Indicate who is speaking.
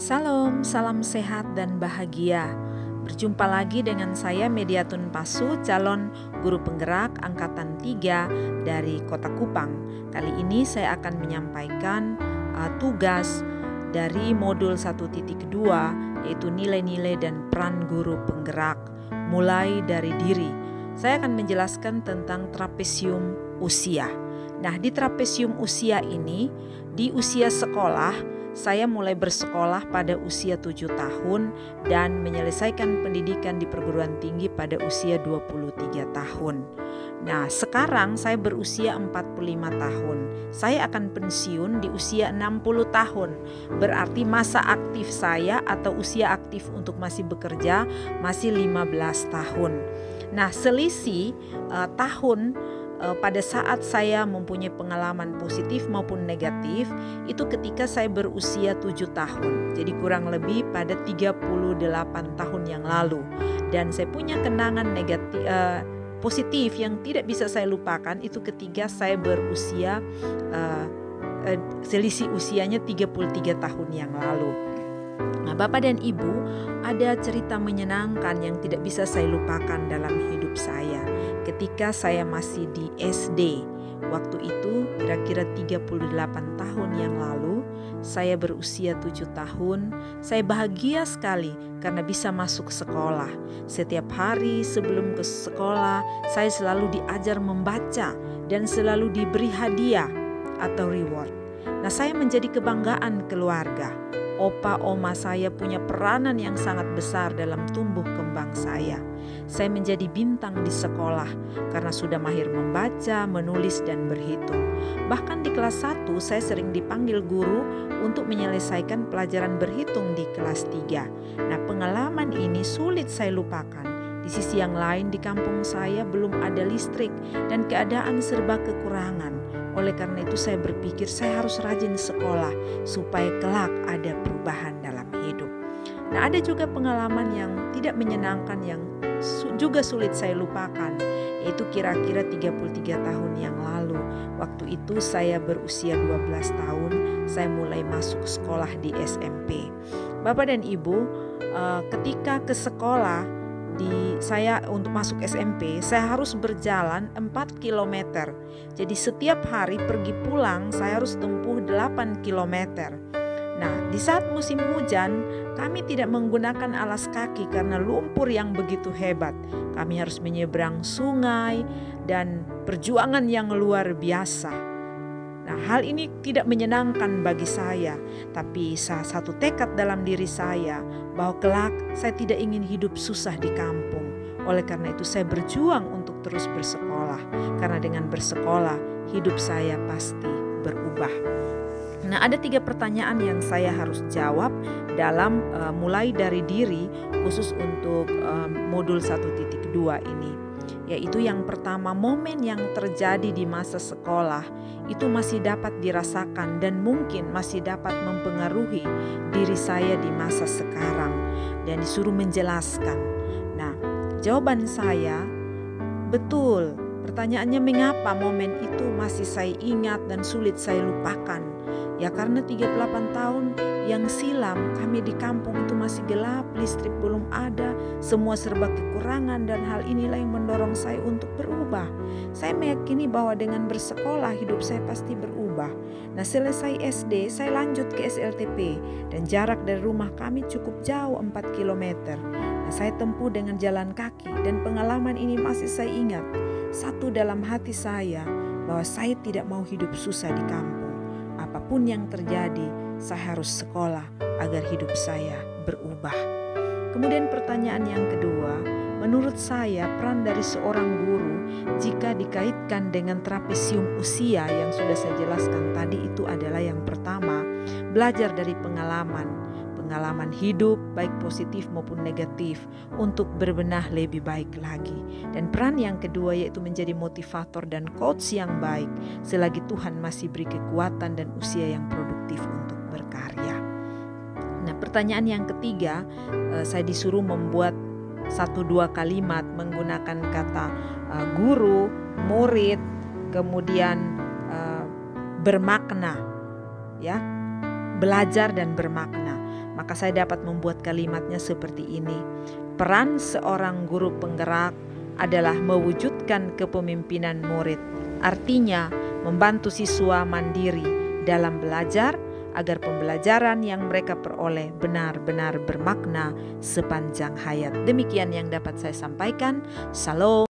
Speaker 1: Salam, salam sehat dan bahagia. Berjumpa lagi dengan saya Mediatun Pasu, calon guru penggerak angkatan 3 dari Kota Kupang. Kali ini saya akan menyampaikan tugas dari modul 1.2, yaitu nilai-nilai dan peran guru penggerak mulai dari diri. Saya akan menjelaskan tentang trapesium usia. Nah, di trapesium usia ini, di usia sekolah, saya mulai bersekolah pada usia 7 tahun dan menyelesaikan pendidikan di perguruan tinggi pada usia 23 tahun. Nah, sekarang saya berusia 45 tahun. Saya akan pensiun di usia 60 tahun. Berarti masa aktif saya atau usia aktif untuk masih bekerja masih 15 tahun. Nah, selisih tahun pada saat saya mempunyai pengalaman positif maupun negatif itu ketika saya berusia 7 tahun. Jadi kurang lebih pada 38 tahun yang lalu. Dan saya punya kenangan negatif positif yang tidak bisa saya lupakan itu ketika saya berusia selisih usianya 33 tahun yang lalu. Nah, Bapak dan Ibu, ada cerita menyenangkan yang tidak bisa saya lupakan dalam hidup saya. Ketika saya masih di SD, waktu itu kira-kira 38 tahun yang lalu, saya berusia 7 tahun, saya bahagia sekali karena bisa masuk sekolah. Setiap hari sebelum ke sekolah, saya selalu diajar membaca dan selalu diberi hadiah atau reward. Nah, saya menjadi kebanggaan keluarga. Opa, oma saya punya peranan yang sangat besar dalam tumbuh kembang saya. Saya menjadi bintang di sekolah karena sudah mahir membaca, menulis, dan berhitung. Bahkan di kelas 1 saya sering dipanggil guru untuk menyelesaikan pelajaran berhitung di kelas 3. Nah, pengalaman ini sulit saya lupakan. Di sisi yang lain di kampung saya belum ada listrik dan keadaan serba kekurangan. Oleh karena itu saya berpikir saya harus rajin sekolah supaya kelak ada perubahan dalam hidup. Nah, ada juga pengalaman yang tidak menyenangkan yang juga sulit saya lupakan, yaitu kira-kira 33 tahun yang lalu. Waktu itu saya berusia 12 tahun, saya mulai masuk sekolah di SMP. Bapak dan Ibu, ketika ke sekolah, saya untuk masuk SMP, saya harus berjalan 4 km. Jadi setiap hari pergi pulang saya harus tempuh 8 km. Nah, di saat musim hujan, kami tidak menggunakan alas kaki karena lumpur yang begitu hebat. Kami harus menyeberang sungai dan perjuangan yang luar biasa. Nah, hal ini tidak menyenangkan bagi saya, tapi satu tekad dalam diri saya bahwa kelak saya tidak ingin hidup susah di kampung. Oleh karena itu saya berjuang untuk terus bersekolah, karena dengan bersekolah hidup saya pasti berubah. Nah, ada 3 pertanyaan yang saya harus jawab dalam mulai dari diri khusus untuk modul 1.2 ini. Yaitu yang pertama, momen yang terjadi di masa sekolah itu masih dapat dirasakan dan mungkin masih dapat mempengaruhi diri saya di masa sekarang, dan disuruh menjelaskan. Nah, jawaban saya betul. Pertanyaannya, mengapa momen itu masih saya ingat dan sulit saya lupakan? Ya karena 38 tahun yang silam kami di kampung itu masih gelap, listrik belum ada, semua serba kekurangan, dan hal inilah yang mendorong saya untuk berubah. Saya meyakini bahwa dengan bersekolah hidup saya pasti berubah. Nah, selesai SD saya lanjut ke SLTP dan jarak dari rumah kami cukup jauh 4 km. Nah, saya tempuh dengan jalan kaki dan pengalaman ini masih saya ingat. Satu dalam hati saya bahwa saya tidak mau hidup susah di kampung. Apapun yang terjadi, saya harus sekolah agar hidup saya berubah. Kemudian pertanyaan yang kedua, menurut saya peran dari seorang guru jika dikaitkan dengan trapesium usia yang sudah saya jelaskan tadi itu adalah yang pertama, belajar dari pengalaman hidup baik positif maupun negatif untuk berbenah lebih baik lagi. Dan peran yang kedua yaitu menjadi motivator dan coach yang baik selagi Tuhan masih beri kekuatan dan usia yang produktif untuk berkarya. Nah, pertanyaan yang ketiga, saya disuruh membuat 1-2 kalimat menggunakan kata guru, murid, kemudian bermakna, ya, belajar dan bermakna. maka saya dapat membuat kalimatnya seperti ini. Peran seorang guru penggerak adalah mewujudkan kepemimpinan murid. Artinya, membantu siswa mandiri dalam belajar agar pembelajaran yang mereka peroleh benar-benar bermakna sepanjang hayat. Demikian yang dapat saya sampaikan. Salam.